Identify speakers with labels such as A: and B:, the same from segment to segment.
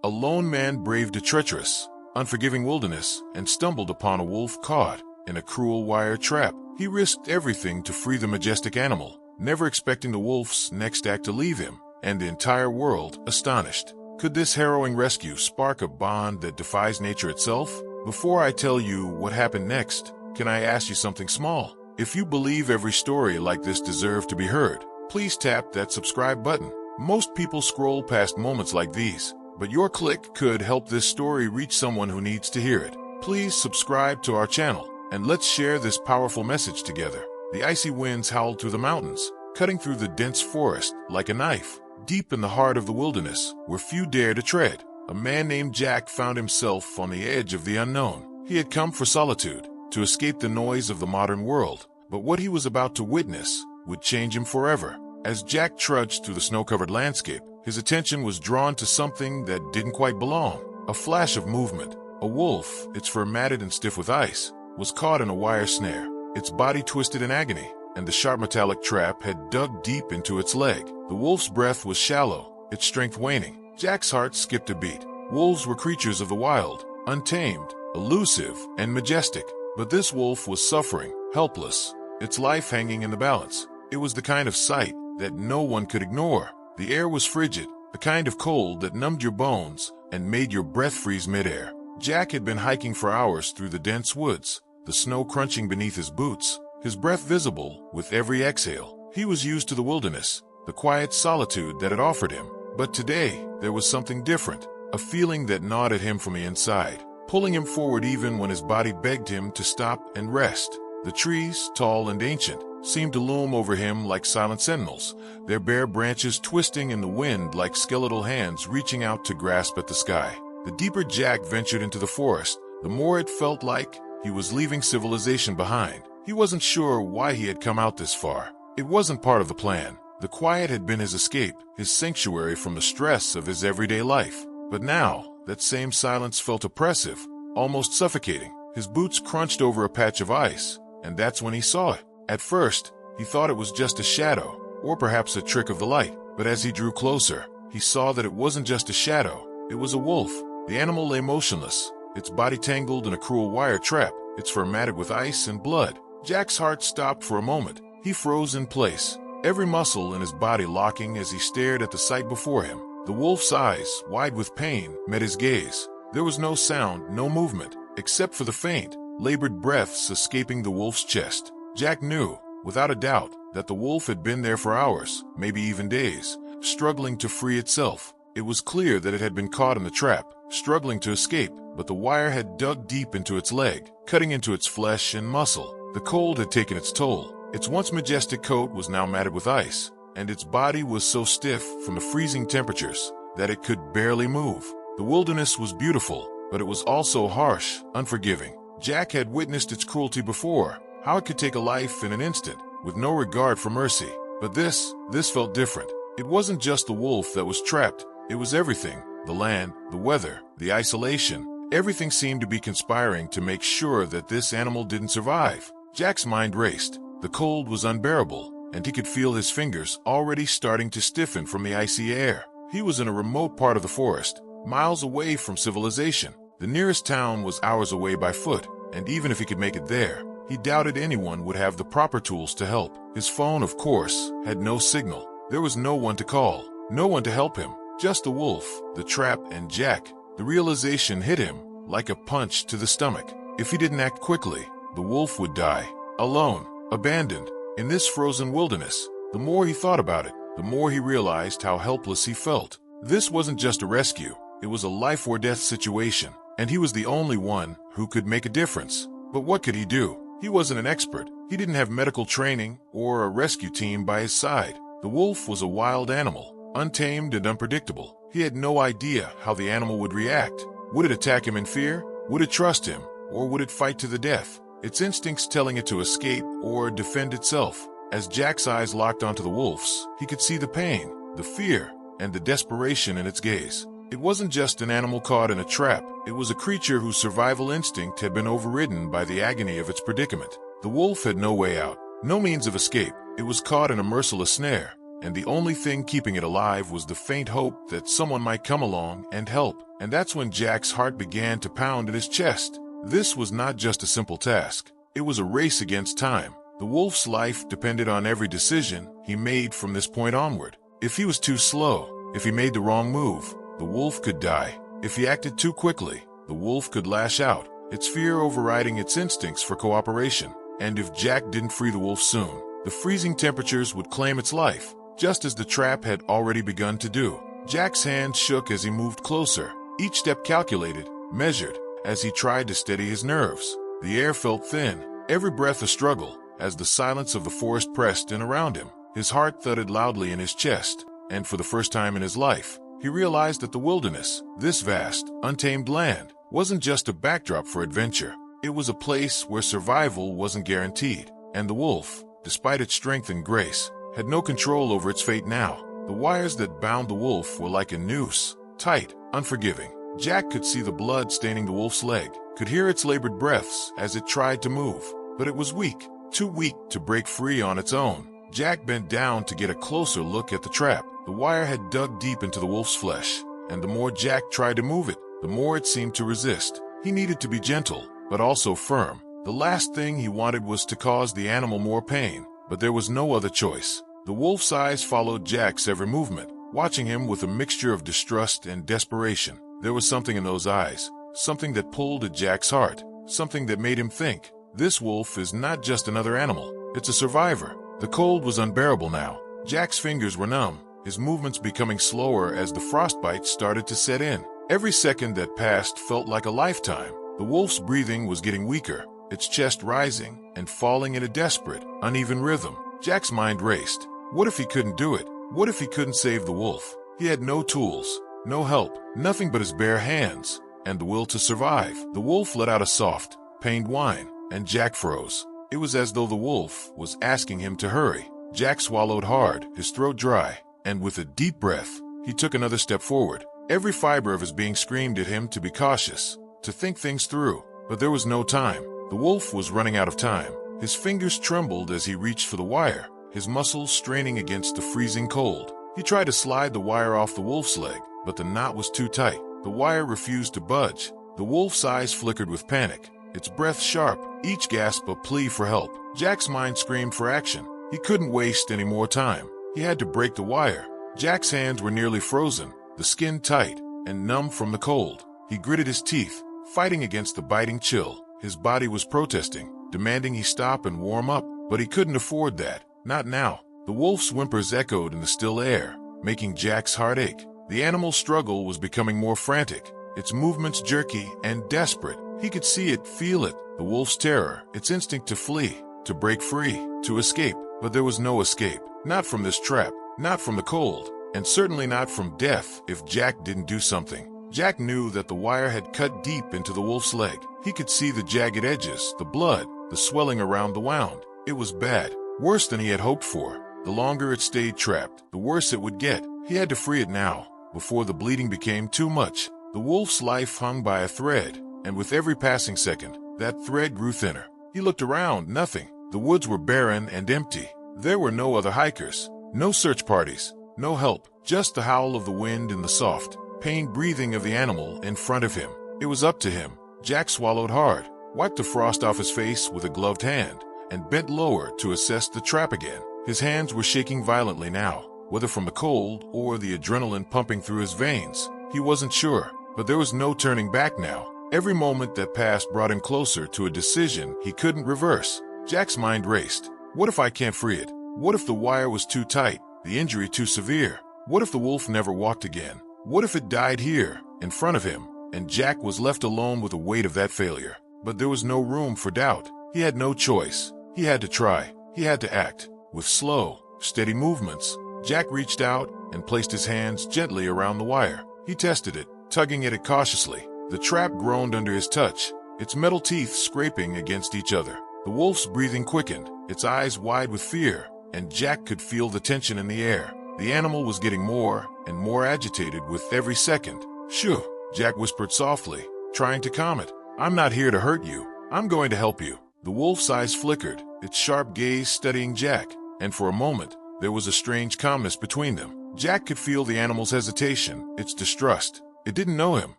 A: A lone man braved a treacherous, unforgiving wilderness and stumbled upon a wolf caught in a cruel wire trap. He risked everything to free the majestic animal, never expecting the wolf's next act to leave him, and the entire world astonished. Could this harrowing rescue spark a bond that defies nature itself? Before I tell you what happened next, can I ask you something small? If you believe every story like this deserves to be heard, please tap that subscribe button. Most people scroll past moments like these, but your click could help this story reach someone who needs to hear it. Please subscribe to our channel, and let's share this powerful message together. The icy winds howled through the mountains, cutting through the dense forest like a knife. Deep in the heart of the wilderness, where few dare to tread, a man named Jack found himself on the edge of the unknown. He had come for solitude, to escape the noise of the modern world, but what he was about to witness would change him forever. As Jack trudged through the snow-covered landscape, his attention was drawn to something that didn't quite belong. A flash of movement. A wolf, its fur matted and stiff with ice, was caught in a wire snare, its body twisted in agony, and the sharp metallic trap had dug deep into its leg. The wolf's breath was shallow, its strength waning. Jack's heart skipped a beat. Wolves were creatures of the wild, untamed, elusive, and majestic. But this wolf was suffering, helpless, its life hanging in the balance. It was the kind of sight that no one could ignore. The air was frigid, the kind of cold that numbed your bones and made your breath freeze midair. Jack had been hiking for hours through the dense woods, the snow crunching beneath his boots, his breath visible with every exhale. He was used to the wilderness, the quiet solitude that it offered him. But today, there was something different, a feeling that gnawed at him from the inside, pulling him forward even when his body begged him to stop and rest. The trees, tall and ancient, seemed to loom over him like silent sentinels, their bare branches twisting in the wind like skeletal hands reaching out to grasp at the sky. The deeper Jack ventured into the forest, the more it felt like he was leaving civilization behind. He wasn't sure why he had come out this far. It wasn't part of the plan. The quiet had been his escape, his sanctuary from the stress of his everyday life. But now, that same silence felt oppressive, almost suffocating. His boots crunched over a patch of ice, and that's when he saw it. At first, he thought it was just a shadow, or perhaps a trick of the light. But as he drew closer, he saw that it wasn't just a shadow, it was a wolf. The animal lay motionless, its body tangled in a cruel wire trap, its fur matted with ice and blood. Jack's heart stopped for a moment. He froze in place, every muscle in his body locking as he stared at the sight before him. The wolf's eyes, wide with pain, met his gaze. There was no sound, no movement, except for the faint, labored breaths escaping the wolf's chest. Jack knew, without a doubt, that the wolf had been there for hours, maybe even days, struggling to free itself. It was clear that it had been caught in the trap, struggling to escape, but the wire had dug deep into its leg, cutting into its flesh and muscle. The cold had taken its toll. Its once majestic coat was now matted with ice, and its body was so stiff from the freezing temperatures that it could barely move. The wilderness was beautiful, but it was also harsh, unforgiving. Jack had witnessed its cruelty before, how it could take a life in an instant, with no regard for mercy. But this felt different. It wasn't just the wolf that was trapped, it was everything. The land, the weather, the isolation, everything seemed to be conspiring to make sure that this animal didn't survive. Jack's mind raced. The cold was unbearable, and he could feel his fingers already starting to stiffen from the icy air. He was in a remote part of the forest, miles away from civilization. The nearest town was hours away by foot, and even if he could make it there, he doubted anyone would have the proper tools to help. His phone, of course, had no signal. There was no one to call, no one to help him, just the wolf, the trap, and Jack. The realization hit him like a punch to the stomach. If he didn't act quickly, the wolf would die, alone, abandoned, in this frozen wilderness. The more he thought about it, the more he realized how helpless he felt. This wasn't just a rescue, it was a life-or-death situation, and he was the only one who could make a difference. But what could he do? He wasn't an expert. He didn't have medical training or a rescue team by his side. The wolf was a wild animal, untamed and unpredictable. He had no idea how the animal would react. Would it attack him in fear? Would it trust him? Or would it fight to the death, its instincts telling it to escape or defend itself? As Jack's eyes locked onto the wolf's, he could see the pain, the fear, and the desperation in its gaze. It wasn't just an animal caught in a trap. It was a creature whose survival instinct had been overridden by the agony of its predicament. The wolf had no way out, no means of escape. It was caught in a merciless snare, and the only thing keeping it alive was the faint hope that someone might come along and help. And that's when Jack's heart began to pound in his chest. This was not just a simple task. It was a race against time. The wolf's life depended on every decision he made from this point onward. If he was too slow, if he made the wrong move, the wolf could die. If he acted too quickly, the wolf could lash out, its fear overriding its instincts for cooperation. And if Jack didn't free the wolf soon, the freezing temperatures would claim its life, just as the trap had already begun to do. Jack's hands shook as he moved closer, each step calculated, measured, as he tried to steady his nerves. The air felt thin, every breath a struggle, as the silence of the forest pressed in around him. His heart thudded loudly in his chest, and for the first time in his life, he realized that the wilderness, this vast, untamed land, wasn't just a backdrop for adventure. It was a place where survival wasn't guaranteed, and the wolf, despite its strength and grace, had no control over its fate now. The wires that bound the wolf were like a noose, tight, unforgiving. Jack could see the blood staining the wolf's leg, could hear its labored breaths as it tried to move, but it was weak, too weak to break free on its own. Jack bent down to get a closer look at the trap. The wire had dug deep into the wolf's flesh, and the more Jack tried to move it, the more it seemed to resist. He needed to be gentle, but also firm. The last thing he wanted was to cause the animal more pain, but there was no other choice. The wolf's eyes followed Jack's every movement, watching him with a mixture of distrust and desperation. There was something in those eyes, something that pulled at Jack's heart, something that made him think, this wolf is not just another animal, it's a survivor. The cold was unbearable now. Jack's fingers were numb, his movements becoming slower as the frostbite started to set in. Every second that passed felt like a lifetime. The wolf's breathing was getting weaker, its chest rising and falling in a desperate, uneven rhythm. Jack's mind raced. What if he couldn't do it? What if he couldn't save the wolf? He had no tools, no help, nothing but his bare hands, and the will to survive. The wolf let out a soft, pained whine, and Jack froze. It was as though the wolf was asking him to hurry. Jack swallowed hard, his throat dry, and with a deep breath, he took another step forward. Every fiber of his being screamed at him to be cautious, to think things through. But there was no time. The wolf was running out of time. His fingers trembled as he reached for the wire, his muscles straining against the freezing cold. He tried to slide the wire off the wolf's leg, but the knot was too tight. The wire refused to budge. The wolf's eyes flickered with panic, its breath sharp, each gasp a plea for help. Jack's mind screamed for action. He couldn't waste any more time. He had to break the wire. Jack's hands were nearly frozen, the skin tight and numb from the cold. He gritted his teeth, fighting against the biting chill. His body was protesting, demanding he stop and warm up, but he couldn't afford that. Not now. The wolf's whimpers echoed in the still air, making Jack's heart ache. The animal's struggle was becoming more frantic, its movements jerky and desperate. He could see it, feel it, the wolf's terror, its instinct to flee, to break free, to escape. But there was no escape. Not from this trap, not from the cold, and certainly not from death if Jack didn't do something. Jack knew that the wire had cut deep into the wolf's leg. He could see the jagged edges, the blood, the swelling around the wound. It was bad, worse than he had hoped for. The longer it stayed trapped, the worse it would get. He had to free it now, before the bleeding became too much. The wolf's life hung by a thread, and with every passing second, that thread grew thinner. He looked around, nothing. The woods were barren and empty. There were no other hikers, no search parties, no help, just the howl of the wind and the soft, pained breathing of the animal in front of him. It was up to him. Jack swallowed hard, wiped the frost off his face with a gloved hand, and bent lower to assess the trap again. His hands were shaking violently now, whether from the cold or the adrenaline pumping through his veins. He wasn't sure, but there was no turning back now. Every moment that passed brought him closer to a decision he couldn't reverse. Jack's mind raced. What if I can't free it? What if the wire was too tight, the injury too severe? What if the wolf never walked again? What if it died here, in front of him, and Jack was left alone with the weight of that failure? But there was no room for doubt. He had no choice. He had to try. He had to act. With slow, steady movements, Jack reached out and placed his hands gently around the wire. He tested it, tugging at it cautiously. The trap groaned under his touch, its metal teeth scraping against each other. The wolf's breathing quickened, its eyes wide with fear, and Jack could feel the tension in the air. The animal was getting more and more agitated with every second. "Shoo," Jack whispered softly, trying to calm it. "I'm not here to hurt you. I'm going to help you." The wolf's eyes flickered, its sharp gaze studying Jack, and for a moment, there was a strange calmness between them. Jack could feel the animal's hesitation, its distrust. It didn't know him,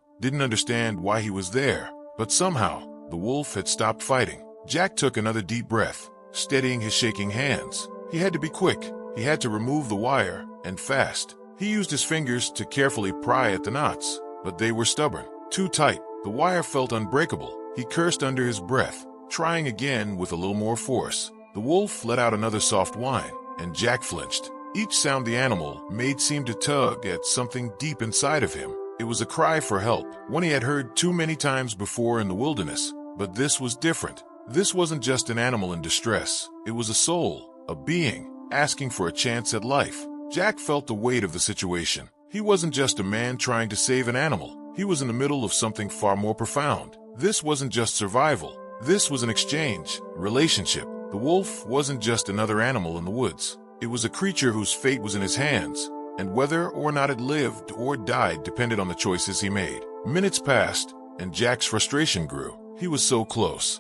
A: didn't understand why he was there, but somehow, the wolf had stopped fighting. Jack took another deep breath, steadying his shaking hands. He had to be quick. He had to remove the wire, and fast. He used his fingers to carefully pry at the knots, but they were stubborn, too tight. The wire felt unbreakable. He cursed under his breath, trying again with a little more force. The wolf let out another soft whine, and Jack flinched. Each sound the animal made seemed to tug at something deep inside of him. It was a cry for help, one he had heard too many times before in the wilderness. But this was different. This wasn't just an animal in distress. It was a soul, a being, asking for a chance at life. Jack felt the weight of the situation. He wasn't just a man trying to save an animal. He was in the middle of something far more profound. This wasn't just survival. This was an exchange, relationship. The wolf wasn't just another animal in the woods. It was a creature whose fate was in his hands, and whether or not it lived or died depended on the choices he made. Minutes passed, and Jack's frustration grew. He was so close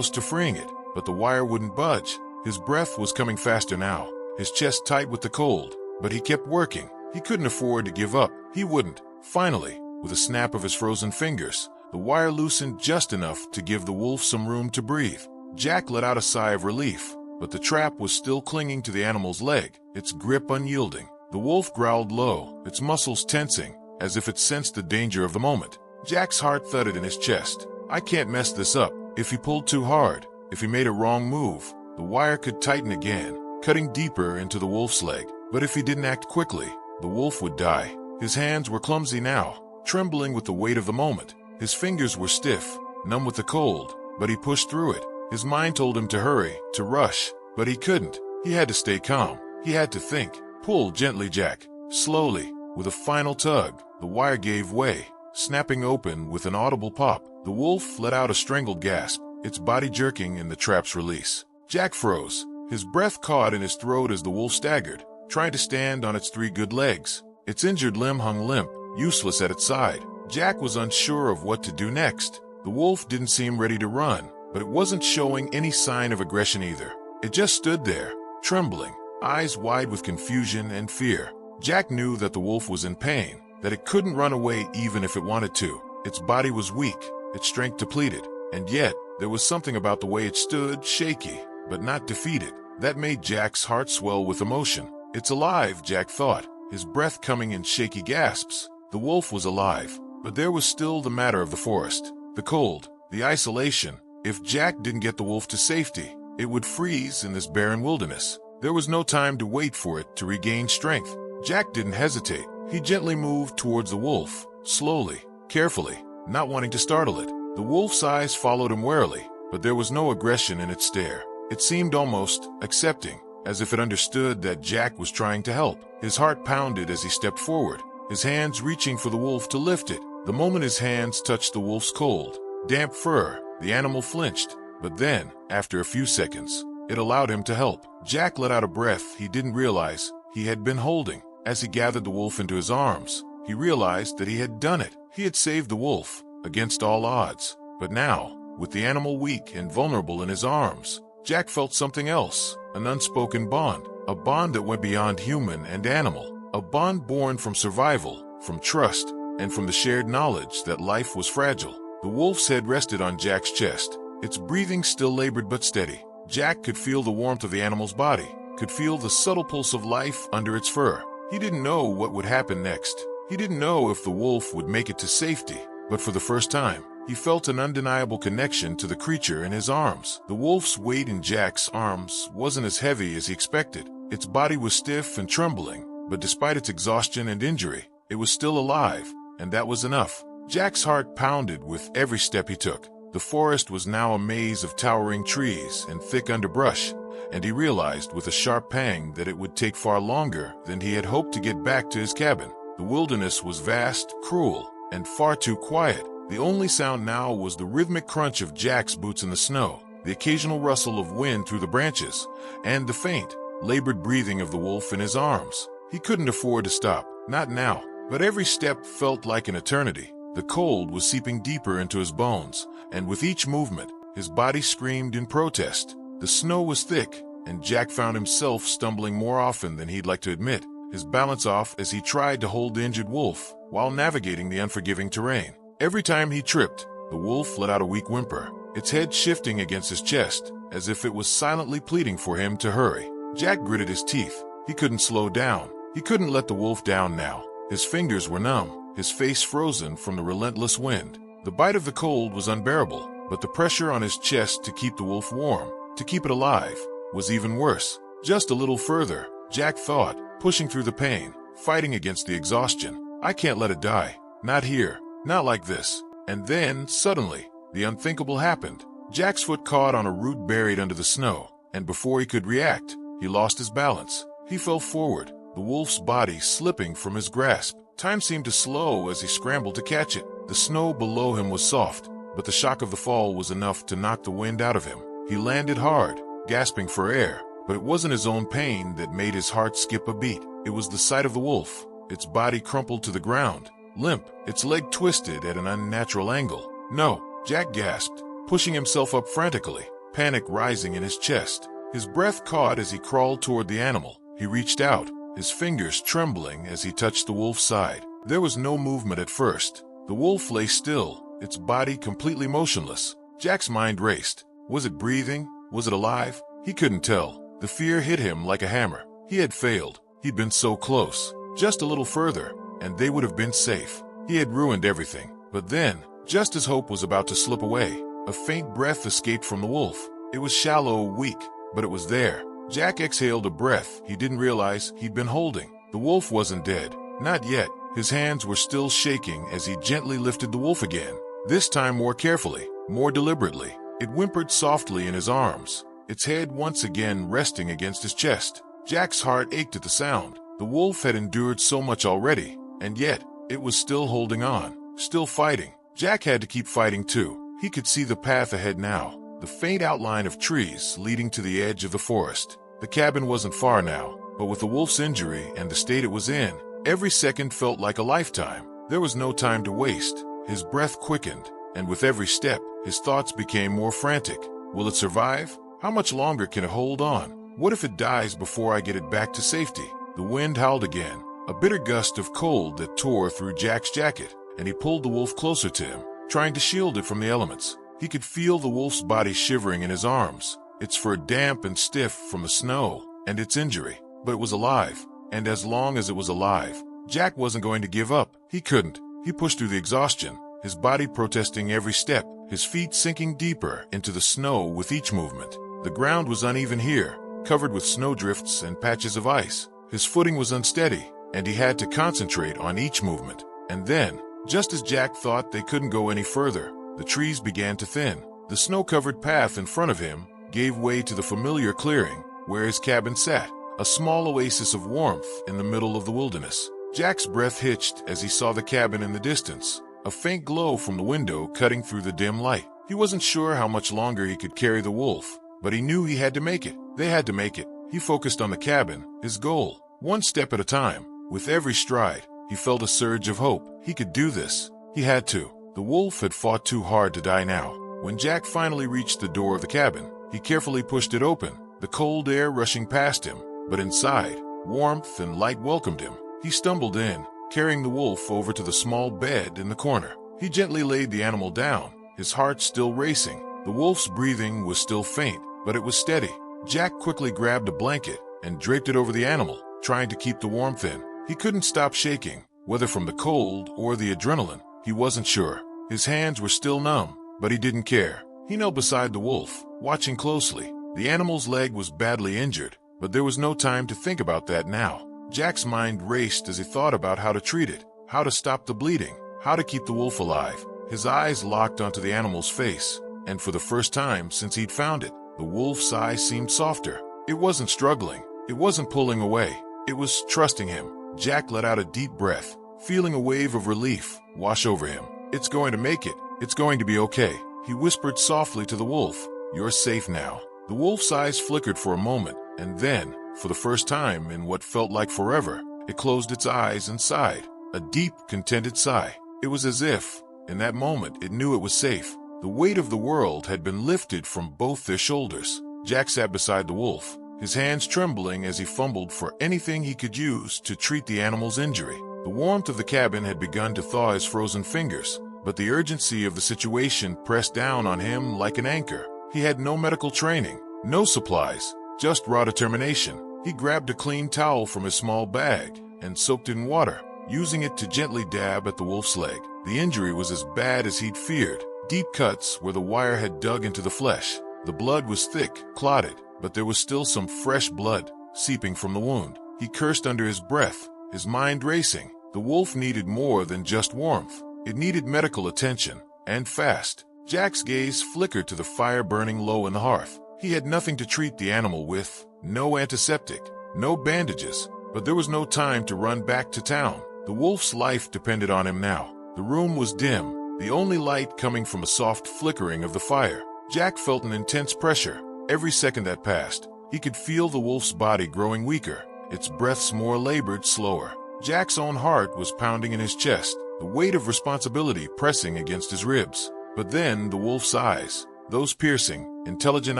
A: to freeing it, but the wire wouldn't budge. His breath was coming faster now, his chest tight with the cold, but he kept working. He couldn't afford to give up. He wouldn't. Finally, with a snap of his frozen fingers, the wire loosened just enough to give the wolf some room to breathe. Jack let out a sigh of relief, but the trap was still clinging to the animal's leg, its grip unyielding. The wolf growled low, its muscles tensing, as if it sensed the danger of the moment. Jack's heart thudded in his chest. I can't mess this up. If he pulled too hard, if he made a wrong move, the wire could tighten again, cutting deeper into the wolf's leg. But if he didn't act quickly, the wolf would die. His hands were clumsy now, trembling with the weight of the moment. His fingers were stiff, numb with the cold, but he pushed through it. His mind told him to hurry, to rush, but he couldn't. He had to stay calm. He had to think. Pull gently, Jack. Slowly, with a final tug, the wire gave way, snapping open with an audible pop. The wolf let out a strangled gasp, its body jerking in the trap's release. Jack froze, his breath caught in his throat as the wolf staggered, trying to stand on its three good legs. Its injured limb hung limp, useless at its side. Jack was unsure of what to do next. The wolf didn't seem ready to run, but it wasn't showing any sign of aggression either. It just stood there, trembling, eyes wide with confusion and fear. Jack knew that the wolf was in pain, that it couldn't run away even if it wanted to. Its body was weak, its strength depleted, and yet there was something about the way it stood, shaky, but not defeated, that made Jack's heart swell with emotion. It's alive, Jack thought, his breath coming in shaky gasps. The wolf was alive, but there was still the matter of the forest, the cold, the isolation. If Jack didn't get the wolf to safety, it would freeze in this barren wilderness. There was no time to wait for it to regain strength. Jack didn't hesitate. He gently moved towards the wolf, slowly, carefully, not wanting to startle it. The wolf's eyes followed him warily, but there was no aggression in its stare. It seemed almost accepting, as if it understood that Jack was trying to help. His heart pounded as he stepped forward, his hands reaching for the wolf to lift it. The moment his hands touched the wolf's cold, damp fur, the animal flinched. But then, after a few seconds, it allowed him to help. Jack let out a breath he didn't realize he had been holding. As he gathered the wolf into his arms, he realized that he had done it. He had saved the wolf, against all odds. But now, with the animal weak and vulnerable in his arms, Jack felt something else, an unspoken bond, a bond that went beyond human and animal, a bond born from survival, from trust, and from the shared knowledge that life was fragile. The wolf's head rested on Jack's chest, its breathing still labored but steady. Jack could feel the warmth of the animal's body, could feel the subtle pulse of life under its fur. He didn't know what would happen next. He didn't know if the wolf would make it to safety, but for the first time, he felt an undeniable connection to the creature in his arms. The wolf's weight in Jack's arms wasn't as heavy as he expected. Its body was stiff and trembling, but despite its exhaustion and injury, it was still alive, and that was enough. Jack's heart pounded with every step he took. The forest was now a maze of towering trees and thick underbrush, and he realized with a sharp pang that it would take far longer than he had hoped to get back to his cabin. The wilderness was vast, cruel, and far too quiet. The only sound now was the rhythmic crunch of Jack's boots in the snow, the occasional rustle of wind through the branches, and the faint, labored breathing of the wolf in his arms. He couldn't afford to stop, not now, but every step felt like an eternity. The cold was seeping deeper into his bones, and with each movement, his body screamed in protest. The snow was thick, and Jack found himself stumbling more often than he'd like to admit, his balance off as he tried to hold the injured wolf while navigating the unforgiving terrain. Every time he tripped, the wolf let out a weak whimper, its head shifting against his chest, as if it was silently pleading for him to hurry. Jack gritted his teeth. He couldn't slow down. He couldn't let the wolf down now. His fingers were numb, his face frozen from the relentless wind. The bite of the cold was unbearable, but the pressure on his chest to keep the wolf warm, to keep it alive, was even worse. Just a little further, Jack thought, pushing through the pain, fighting against the exhaustion. I can't let it die. Not here. Not like this. And then, suddenly, the unthinkable happened. Jack's foot caught on a root buried under the snow, and before he could react, he lost his balance. He fell forward, the wolf's body slipping from his grasp. Time seemed to slow as he scrambled to catch it. The snow below him was soft, but the shock of the fall was enough to knock the wind out of him. He landed hard, gasping for air, but it wasn't his own pain that made his heart skip a beat. It was the sight of the wolf, its body crumpled to the ground, limp, its leg twisted at an unnatural angle. No, Jack gasped, pushing himself up frantically, panic rising in his chest. His breath caught as he crawled toward the animal. He reached out, his fingers trembling as he touched the wolf's side. There was no movement at first. The wolf lay still, its body completely motionless. Jack's mind raced. Was it breathing? Was it alive? He couldn't tell. The fear hit him like a hammer. He had failed. He'd been so close. Just a little further, and they would have been safe. He had ruined everything. But then, just as hope was about to slip away, a faint breath escaped from the wolf. It was shallow, weak, but it was there. Jack exhaled a breath he didn't realize he'd been holding. The wolf wasn't dead. Not yet. His hands were still shaking as he gently lifted the wolf again. This time more carefully, more deliberately. It whimpered softly in his arms, its head once again resting against his chest. Jack's heart ached at the sound. The wolf had endured so much already, and yet, it was still holding on, still fighting. Jack had to keep fighting too. He could see the path ahead now, the faint outline of trees leading to the edge of the forest. The cabin wasn't far now, but with the wolf's injury and the state it was in, every second felt like a lifetime. There was no time to waste. His breath quickened, and with every step, his thoughts became more frantic. Will it survive? How much longer can it hold on? What if it dies before I get it back to safety? The wind howled again, a bitter gust of cold that tore through Jack's jacket, and he pulled the wolf closer to him, trying to shield it from the elements. He could feel the wolf's body shivering in his arms, its fur damp and stiff from the snow and its injury, but it was alive. And as long as it was alive, Jack wasn't going to give up. He couldn't. He pushed through the exhaustion, his body protesting every step, his feet sinking deeper into the snow with each movement. The ground was uneven here, covered with snowdrifts and patches of ice. His footing was unsteady, and he had to concentrate on each movement. And then, just as Jack thought they couldn't go any further, the trees began to thin. The snow-covered path in front of him gave way to the familiar clearing where his cabin sat, a small oasis of warmth in the middle of the wilderness. Jack's breath hitched as he saw the cabin in the distance, a faint glow from the window cutting through the dim light. He wasn't sure how much longer he could carry the wolf, but he knew he had to make it. They had to make it. He focused on the cabin, his goal, one step at a time. With every stride, he felt a surge of hope. He could do this. He had to. The wolf had fought too hard to die now. When Jack finally reached the door of the cabin, he carefully pushed it open, the cold air rushing past him. But inside, warmth and light welcomed him. He stumbled in, carrying the wolf over to the small bed in the corner. He gently laid the animal down, his heart still racing. The wolf's breathing was still faint, but it was steady. Jack quickly grabbed a blanket and draped it over the animal, trying to keep the warmth in. He couldn't stop shaking, whether from the cold or the adrenaline. He wasn't sure. His hands were still numb, but he didn't care. He knelt beside the wolf, watching closely. The animal's leg was badly injured, but there was no time to think about that now. Jack's mind raced as he thought about how to treat it, how to stop the bleeding, how to keep the wolf alive. His eyes locked onto the animal's face, and for the first time since he'd found it, the wolf's eyes seemed softer. It wasn't struggling. It wasn't pulling away. It was trusting him. Jack let out a deep breath, feeling a wave of relief wash over him. It's going to make it. It's going to be okay. He whispered softly to the wolf, "You're safe now." The wolf's eyes flickered for a moment, and then, for the first time in what felt like forever, it closed its eyes and sighed, a deep, contented sigh. It was as if, in that moment, it knew it was safe. The weight of the world had been lifted from both their shoulders. Jack sat beside the wolf, his hands trembling as he fumbled for anything he could use to treat the animal's injury. The warmth of the cabin had begun to thaw his frozen fingers, but the urgency of the situation pressed down on him like an anchor. He had no medical training, no supplies, just raw determination. He grabbed a clean towel from his small bag and soaked it in water, using it to gently dab at the wolf's leg. The injury was as bad as he'd feared. Deep cuts where the wire had dug into the flesh. The blood was thick, clotted, but there was still some fresh blood seeping from the wound. He cursed under his breath, his mind racing. The wolf needed more than just warmth. It needed medical attention, and fast. Jack's gaze flickered to the fire burning low in the hearth. He had nothing to treat the animal with, no antiseptic, no bandages, but there was no time to run back to town. The wolf's life depended on him now. The room was dim, the only light coming from a soft flickering of the fire. Jack felt an intense pressure. Every second that passed, he could feel the wolf's body growing weaker, its breaths more labored, slower. Jack's own heart was pounding in his chest, the weight of responsibility pressing against his ribs. But then the wolf's eyes, those piercing, intelligent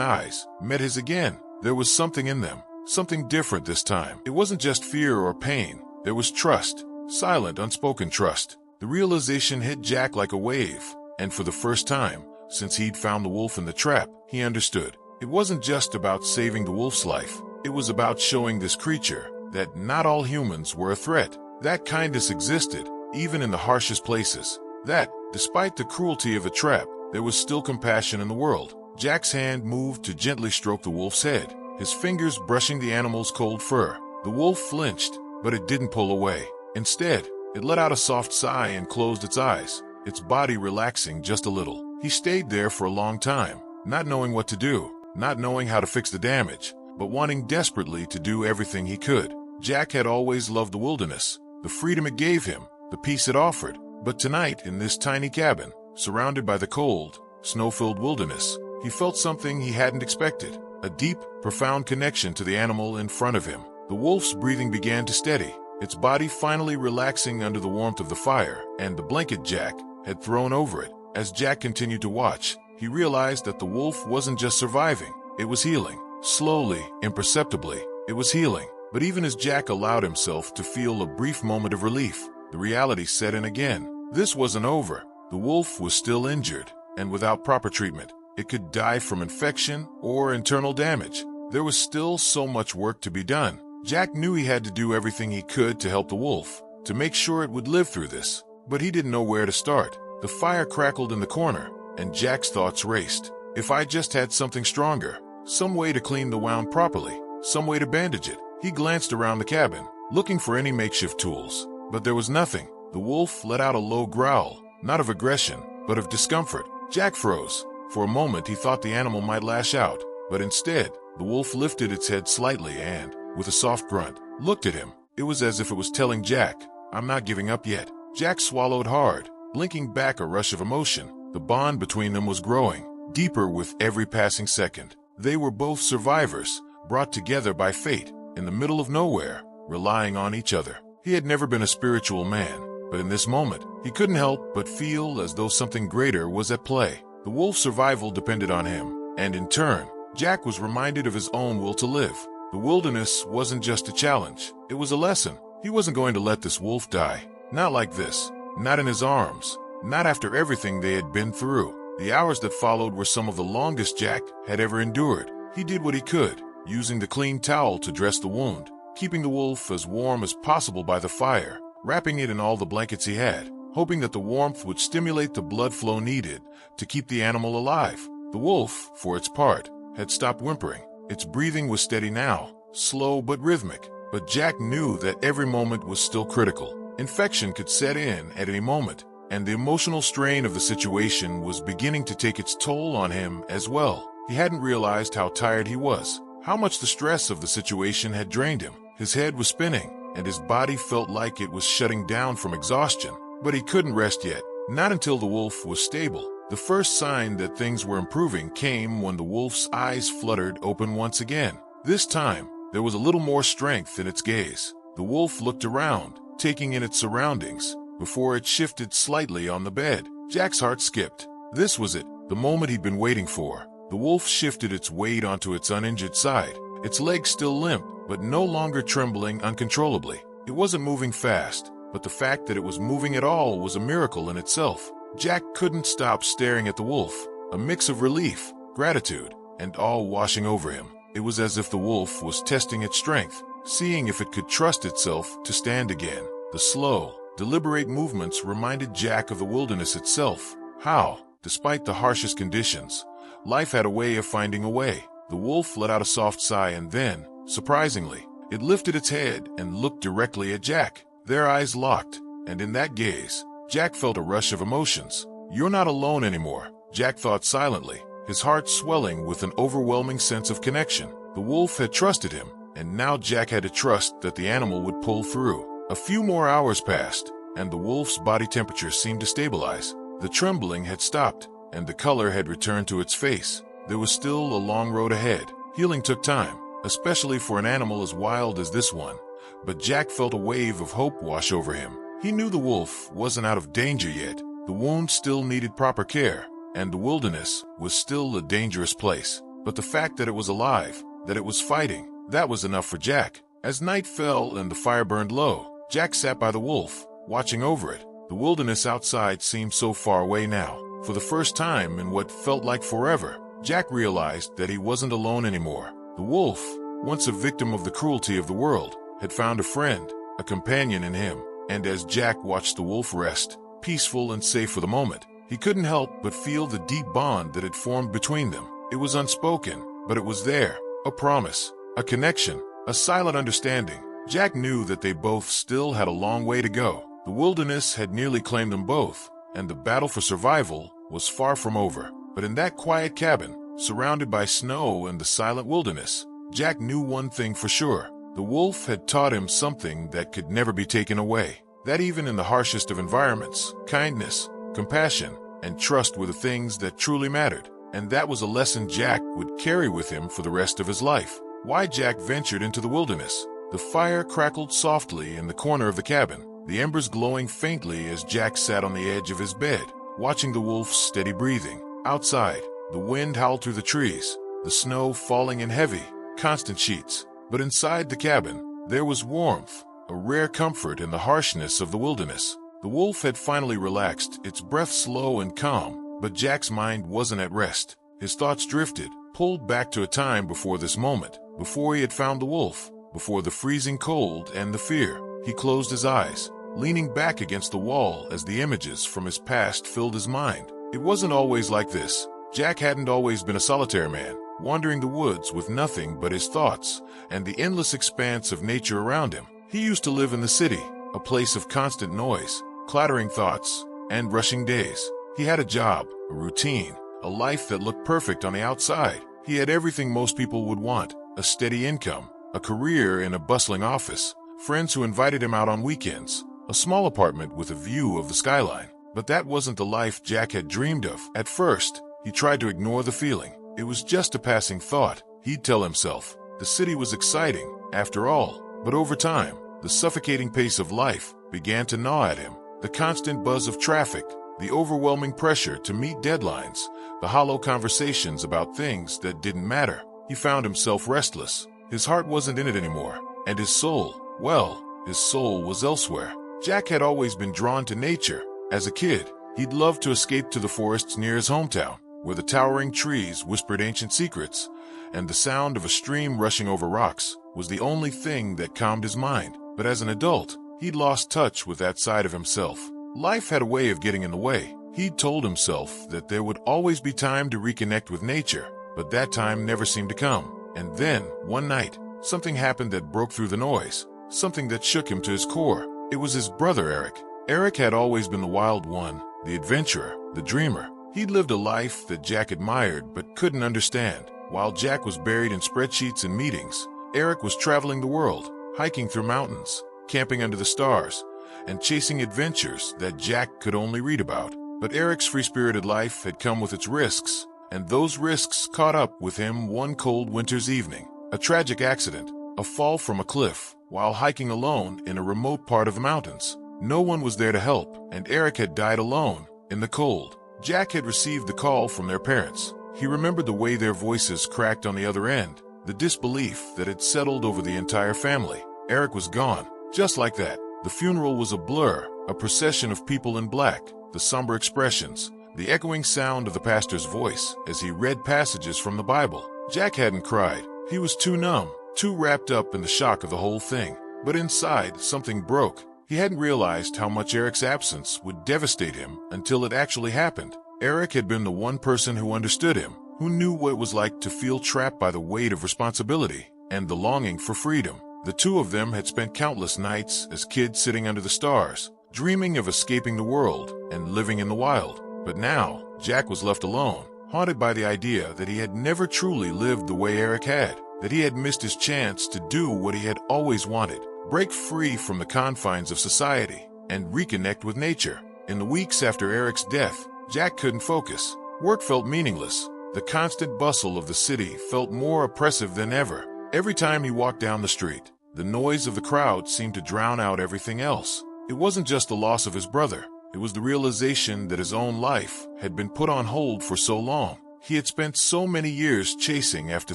A: eyes, met his again. There was something in them, something different this time. It wasn't just fear or pain. There was trust, silent, unspoken trust. The realization hit Jack like a wave, and for the first time, since he'd found the wolf in the trap, he understood. It wasn't just about saving the wolf's life. It was about showing this creature that not all humans were a threat. That kindness existed, even in the harshest places. That, despite the cruelty of a trap, there was still compassion in the world. Jack's hand moved to gently stroke the wolf's head, his fingers brushing the animal's cold fur. The wolf flinched, but it didn't pull away. Instead, it let out a soft sigh and closed its eyes, its body relaxing just a little. He stayed there for a long time, not knowing what to do, not knowing how to fix the damage, but wanting desperately to do everything he could. Jack had always loved the wilderness, the freedom it gave him, the peace it offered. But tonight, in this tiny cabin, surrounded by the cold, snow-filled wilderness, he felt something he hadn't expected, a deep, profound connection to the animal in front of him. The wolf's breathing began to steady, its body finally relaxing under the warmth of the fire and the blanket Jack had thrown over it. As Jack continued to watch, he realized that the wolf wasn't just surviving, it was healing. Slowly, imperceptibly, it was healing. But even as Jack allowed himself to feel a brief moment of relief, the reality set in again. This wasn't over. The wolf was still injured, and without proper treatment, it could die from infection or internal damage. There was still so much work to be done. Jack knew he had to do everything he could to help the wolf, to make sure it would live through this, but he didn't know where to start. The fire crackled in the corner, and Jack's thoughts raced. If I just had something stronger, some way to clean the wound properly, some way to bandage it. He glanced around the cabin, looking for any makeshift tools, but there was nothing. The wolf let out a low growl, not of aggression, but of discomfort. Jack froze. For a moment he thought the animal might lash out, but instead, the wolf lifted its head slightly and, with a soft grunt, looked at him. It was as if it was telling Jack, "I'm not giving up yet." Jack swallowed hard, blinking back a rush of emotion. The bond between them was growing, deeper with every passing second. They were both survivors, brought together by fate, in the middle of nowhere, relying on each other. He had never been a spiritual man, but in this moment, he couldn't help but feel as though something greater was at play. The wolf's survival depended on him, and in turn, Jack was reminded of his own will to live. The wilderness wasn't just a challenge, it was a lesson. He wasn't going to let this wolf die. Not like this, not in his arms, not after everything they had been through. The hours that followed were some of the longest Jack had ever endured. He did what he could, using the clean towel to dress the wound, keeping the wolf as warm as possible by the fire, wrapping it in all the blankets he had, hoping that the warmth would stimulate the blood flow needed to keep the animal alive. The wolf, for its part, had stopped whimpering. Its breathing was steady now, slow but rhythmic, but Jack knew that every moment was still critical. Infection could set in at any moment, and the emotional strain of the situation was beginning to take its toll on him as well. He hadn't realized how tired he was, how much the stress of the situation had drained him. His head was spinning, and his body felt like it was shutting down from exhaustion. But he couldn't rest yet, not until the wolf was stable. The first sign that things were improving came when the wolf's eyes fluttered open once again. This time, there was a little more strength in its gaze. The wolf looked around, taking in its surroundings, before it shifted slightly on the bed. Jack's heart skipped. This was it, the moment he'd been waiting for. The wolf shifted its weight onto its uninjured side, its legs still limp, but no longer trembling uncontrollably. It wasn't moving fast, but the fact that it was moving at all was a miracle in itself. Jack couldn't stop staring at the wolf, a mix of relief, gratitude, and awe washing over him. It was as if the wolf was testing its strength, seeing if it could trust itself to stand again. The slow, deliberate movements reminded Jack of the wilderness itself. How, despite the harshest conditions, life had a way of finding a way. The wolf let out a soft sigh and then, surprisingly, it lifted its head and looked directly at Jack. Their eyes locked, and in that gaze, Jack felt a rush of emotions. "You're not alone anymore," Jack thought silently, his heart swelling with an overwhelming sense of connection. The wolf had trusted him, and now Jack had to trust that the animal would pull through. A few more hours passed, and the wolf's body temperature seemed to stabilize. The trembling had stopped, and the color had returned to its face. There was still a long road ahead. Healing took time, especially for an animal as wild as this one. But Jack felt a wave of hope wash over him. He knew the wolf wasn't out of danger yet. The wound still needed proper care, and the wilderness was still a dangerous place. But the fact that it was alive, that it was fighting, that was enough for Jack. As night fell and the fire burned low, Jack sat by the wolf, watching over it. The wilderness outside seemed so far away now. For the first time in what felt like forever, Jack realized that he wasn't alone anymore. The wolf, once a victim of the cruelty of the world, had found a friend, a companion in him. And as Jack watched the wolf rest, peaceful and safe for the moment, he couldn't help but feel the deep bond that had formed between them. It was unspoken, but it was there, a promise, a connection, a silent understanding. Jack knew that they both still had a long way to go. The wilderness had nearly claimed them both, and the battle for survival was far from over. But in that quiet cabin, surrounded by snow and the silent wilderness, Jack knew one thing for sure. The wolf had taught him something that could never be taken away. That even in the harshest of environments, kindness, compassion, and trust were the things that truly mattered. And that was a lesson Jack would carry with him for the rest of his life. Why Jack ventured into the wilderness. The fire crackled softly in the corner of the cabin, the embers glowing faintly as Jack sat on the edge of his bed, watching the wolf's steady breathing. Outside, the wind howled through the trees, the snow falling in heavy, constant sheets. But inside the cabin, there was warmth, a rare comfort in the harshness of the wilderness. The wolf had finally relaxed, its breath slow and calm, but Jack's mind wasn't at rest. His thoughts drifted, pulled back to a time before this moment, before he had found the wolf, before the freezing cold and the fear. He closed his eyes, leaning back against the wall as the images from his past filled his mind. It wasn't always like this. Jack hadn't always been a solitary man, wandering the woods with nothing but his thoughts and the endless expanse of nature around him. He used to live in the city, a place of constant noise, clattering thoughts, and rushing days. He had a job, a routine, a life that looked perfect on the outside. He had everything most people would want, a steady income, a career in a bustling office, friends who invited him out on weekends, a small apartment with a view of the skyline. But that wasn't the life Jack had dreamed of. At first, he tried to ignore the feeling. It was just a passing thought, he'd tell himself. The city was exciting, after all. But over time, the suffocating pace of life began to gnaw at him. The constant buzz of traffic, the overwhelming pressure to meet deadlines, the hollow conversations about things that didn't matter. He found himself restless. His heart wasn't in it anymore. And his soul, well, his soul was elsewhere. Jack had always been drawn to nature. As a kid, he'd loved to escape to the forests near his hometown, where the towering trees whispered ancient secrets, and the sound of a stream rushing over rocks was the only thing that calmed his mind. But as an adult, he'd lost touch with that side of himself. Life had a way of getting in the way. He'd told himself that there would always be time to reconnect with nature, but that time never seemed to come. And then, one night, something happened that broke through the noise, something that shook him to his core. It was his brother Eric. Eric had always been the wild one, the adventurer, the dreamer. He'd lived a life that Jack admired but couldn't understand. While Jack was buried in spreadsheets and meetings, Eric was traveling the world, hiking through mountains, camping under the stars, and chasing adventures that Jack could only read about. But Eric's free-spirited life had come with its risks, and those risks caught up with him one cold winter's evening. A tragic accident, a fall from a cliff, while hiking alone in a remote part of the mountains. No one was there to help, and Eric had died alone, in the cold. Jack had received the call from their parents. He remembered the way their voices cracked on the other end, the disbelief that had settled over the entire family. Eric was gone, just like that. The funeral was a blur, a procession of people in black, the somber expressions, the echoing sound of the pastor's voice as he read passages from the Bible. Jack hadn't cried. He was too numb, too wrapped up in the shock of the whole thing. But inside, something broke. He hadn't realized how much Eric's absence would devastate him until it actually happened. Eric had been the one person who understood him, who knew what it was like to feel trapped by the weight of responsibility and the longing for freedom. The two of them had spent countless nights as kids sitting under the stars, dreaming of escaping the world and living in the wild. But now, Jack was left alone, haunted by the idea that he had never truly lived the way Eric had, that he had missed his chance to do what he had always wanted, break free from the confines of society, and reconnect with nature. In the weeks after Eric's death, Jack couldn't focus. Work felt meaningless. The constant bustle of the city felt more oppressive than ever. Every time he walked down the street, the noise of the crowd seemed to drown out everything else. It wasn't just the loss of his brother. It was the realization that his own life had been put on hold for so long. He had spent so many years chasing after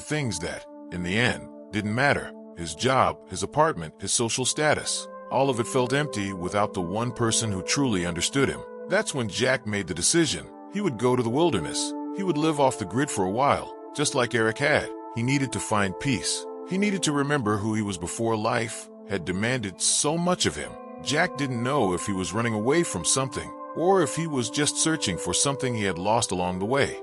A: things that, in the end, didn't matter. His job, his apartment, his social status. All of it felt empty without the one person who truly understood him. That's when Jack made the decision. He would go to the wilderness. He would live off the grid for a while, just like Eric had. He needed to find peace. He needed to remember who he was before life had demanded so much of him. Jack didn't know if he was running away from something, or if he was just searching for something he had lost along the way.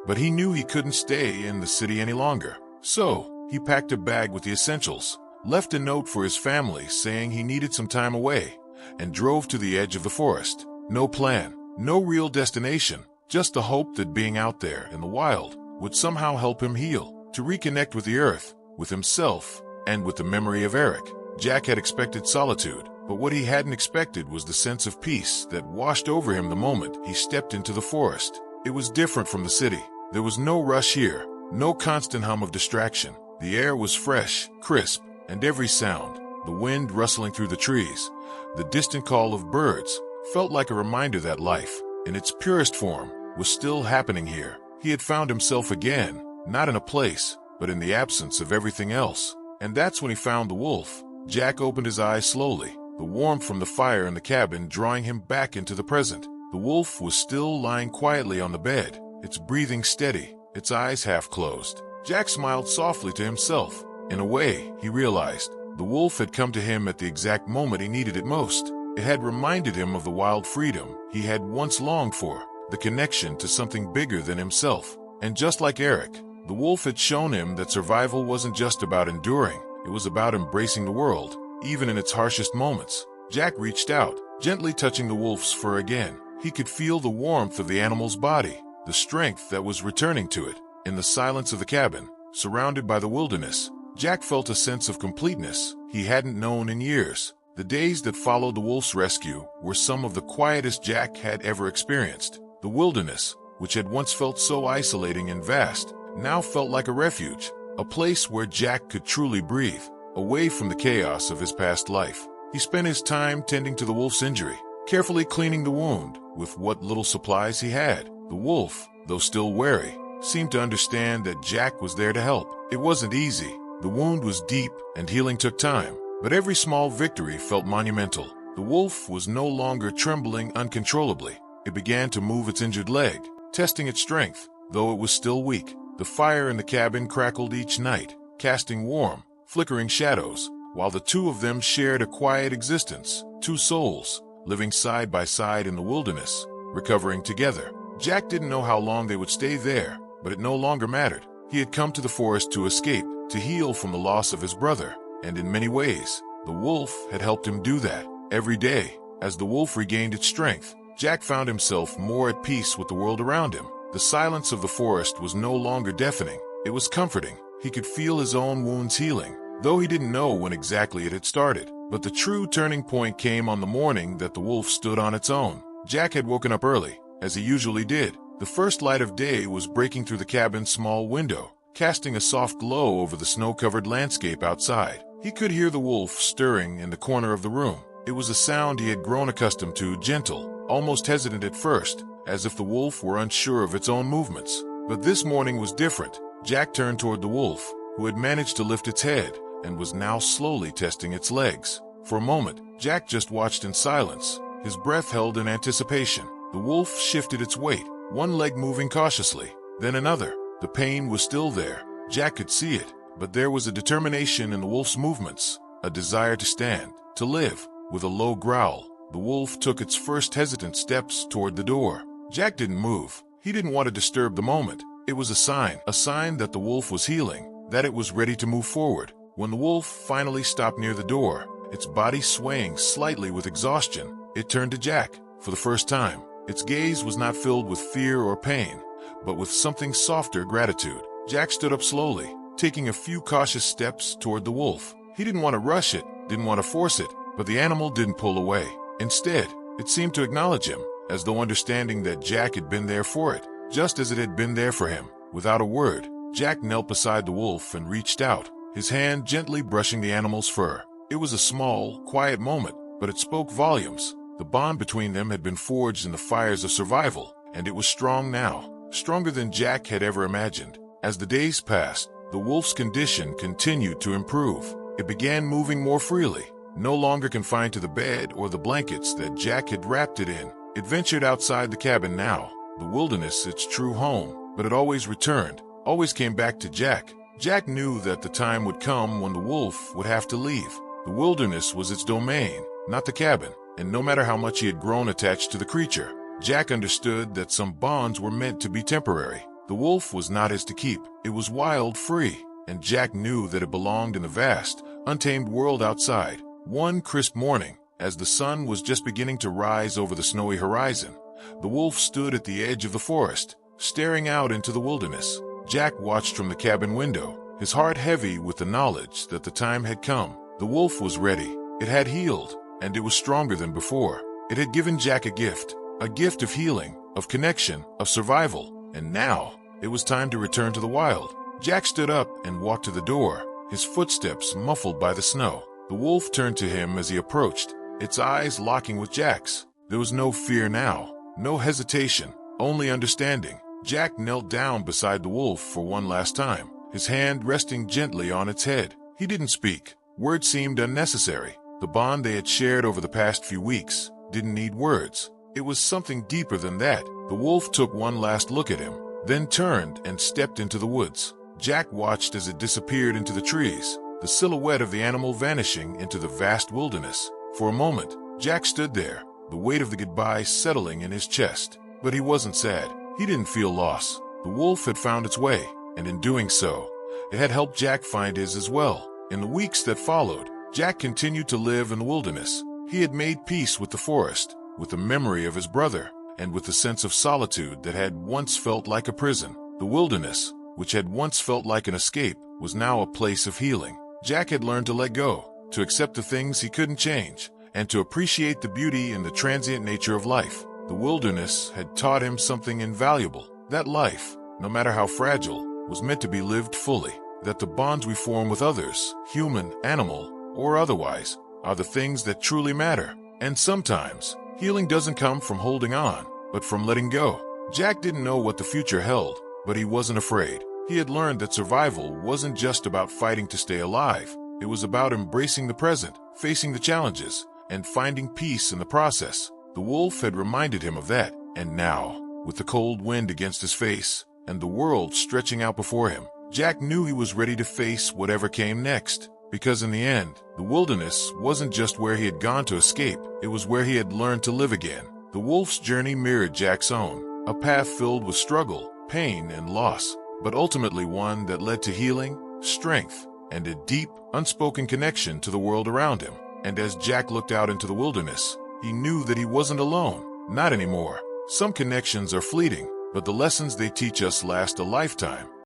A: But he knew he couldn't stay in the city any longer. So, he packed a bag with the essentials, left a note for his family saying he needed some time away, and drove to the edge of the forest. No plan, no real destination, just the hope that being out there in the wild would somehow help him heal, to reconnect with the earth, with himself, and with the memory of Eric. Jack had expected solitude, but what he hadn't expected was the sense of peace that washed over him the moment he stepped into the forest. It was different from the city. There was no rush here, no constant hum of distraction. The air was fresh, crisp, and every sound, the wind rustling through the trees, the distant call of birds, felt like a reminder that life, in its purest form, was still happening here. He had found himself again, not in a place, but in the absence of everything else. And that's when he found the wolf. Jack opened his eyes slowly, the warmth from the fire in the cabin drawing him back into the present. The wolf was still lying quietly on the bed, its breathing steady, its eyes half closed. Jack smiled softly to himself. In a way, he realized, the wolf had come to him at the exact moment he needed it most. It had reminded him of the wild freedom he had once longed for, the connection to something bigger than himself. And just like Eric, the wolf had shown him that survival wasn't just about enduring, it was about embracing the world, even in its harshest moments. Jack reached out, gently touching the wolf's fur again. He could feel the warmth of the animal's body, the strength that was returning to it. In the silence of the cabin, surrounded by the wilderness, Jack felt a sense of completeness he hadn't known in years. The days that followed the wolf's rescue were some of the quietest Jack had ever experienced. The wilderness, which had once felt so isolating and vast, now felt like a refuge, a place where Jack could truly breathe, away from the chaos of his past life. He spent his time tending to the wolf's injury, carefully cleaning the wound with what little supplies he had. The wolf, though still wary, seemed to understand that Jack was there to help. It wasn't easy. The wound was deep and healing took time, but every small victory felt monumental. The wolf was no longer trembling uncontrollably. It began to move its injured leg, testing its strength, though it was still weak. The fire in the cabin crackled each night, casting warm, flickering shadows, while the two of them shared a quiet existence, two souls, living side by side in the wilderness, recovering together. Jack didn't know how long they would stay there, but it no longer mattered. He had come to the forest to escape, to heal from the loss of his brother, and in many ways, the wolf had helped him do that. Every day, as the wolf regained its strength, Jack found himself more at peace with the world around him. The silence of the forest was no longer deafening. It was comforting. He could feel his own wounds healing, though he didn't know when exactly it had started. But the true turning point came on the morning that the wolf stood on its own. Jack had woken up early, as he usually did. The first light of day was breaking through the cabin's small window, casting a soft glow over the snow-covered landscape outside. He could hear the wolf stirring in the corner of the room. It was a sound he had grown accustomed to, gentle, almost hesitant at first, as if the wolf were unsure of its own movements. But this morning was different. Jack turned toward the wolf, who had managed to lift its head and was now slowly testing its legs. For a moment, Jack just watched in silence, his breath held in anticipation. The wolf shifted its weight, one leg moving cautiously, then another. The pain was still there. Jack could see it, but there was a determination in the wolf's movements, a desire to stand, to live. With a low growl, the wolf took its first hesitant steps toward the door. Jack didn't move. He didn't want to disturb the moment. It was a sign that the wolf was healing, that it was ready to move forward. When the wolf finally stopped near the door, its body swaying slightly with exhaustion, it turned to Jack. For the first time, its gaze was not filled with fear or pain, but with something softer, gratitude. Jack stood up slowly, taking a few cautious steps toward the wolf. He didn't want to rush it, didn't want to force it, but the animal didn't pull away. Instead, it seemed to acknowledge him, as though understanding that Jack had been there for it, just as it had been there for him. Without a word, Jack knelt beside the wolf and reached out, his hand gently brushing the animal's fur. It was a small, quiet moment, but it spoke volumes. The bond between them had been forged in the fires of survival, and it was strong now, stronger than Jack had ever imagined. As the days passed, the wolf's condition continued to improve. It began moving more freely, no longer confined to the bed or the blankets that Jack had wrapped it in. It ventured outside the cabin now, the wilderness its true home, but it always returned, always came back to Jack. Jack knew that the time would come when the wolf would have to leave. The wilderness was its domain, not the cabin, and no matter how much he had grown attached to the creature, Jack understood that some bonds were meant to be temporary. The wolf was not his to keep. It was wild, free, and Jack knew that it belonged in the vast, untamed world outside. One crisp morning, as the sun was just beginning to rise over the snowy horizon, the wolf stood at the edge of the forest, staring out into the wilderness. Jack watched from the cabin window, his heart heavy with the knowledge that the time had come. The wolf was ready. It had healed, and it was stronger than before. It had given Jack a gift of healing, of connection, of survival, and now it was time to return to the wild. Jack stood up and walked to the door, his footsteps muffled by the snow. The wolf turned to him as he approached, its eyes locking with Jack's. There was no fear now, no hesitation, only understanding. Jack knelt down beside the wolf for one last time, his hand resting gently on its head. He didn't speak. Words seemed unnecessary. The bond they had shared over the past few weeks didn't need words. It was something deeper than that. The wolf took one last look at him, then turned and stepped into the woods. Jack watched as it disappeared into the trees, the silhouette of the animal vanishing into the vast wilderness. For a moment, Jack stood there, the weight of the goodbye settling in his chest. But he wasn't sad. He didn't feel loss. The wolf had found its way, and in doing so, it had helped Jack find his as well. In the weeks that followed, Jack continued to live in the wilderness. He had made peace with the forest, with the memory of his brother, and with the sense of solitude that had once felt like a prison. The wilderness, which had once felt like an escape, was now a place of healing. Jack had learned to let go, to accept the things he couldn't change, and to appreciate the beauty and the transient nature of life. The wilderness had taught him something invaluable, that life, no matter how fragile, was meant to be lived fully, that the bonds we form with others, human, animal, or otherwise, are the things that truly matter. And sometimes, healing doesn't come from holding on, but from letting go. Jack didn't know what the future held, but he wasn't afraid. He had learned that survival wasn't just about fighting to stay alive. It was about embracing the present, facing the challenges, and finding peace in the process. The wolf had reminded him of that, and now, with the cold wind against his face, and the world stretching out before him, Jack knew he was ready to face whatever came next. Because in the end, the wilderness wasn't just where he had gone to escape, it was where he had learned to live again. The wolf's journey mirrored Jack's own, a path filled with struggle, pain, and loss, but ultimately one that led to healing, strength, and a deep, unspoken connection to the world around him. And as Jack looked out into the wilderness, he knew that he wasn't alone, not anymore. Some connections are fleeting, but the lessons they teach us last a lifetime.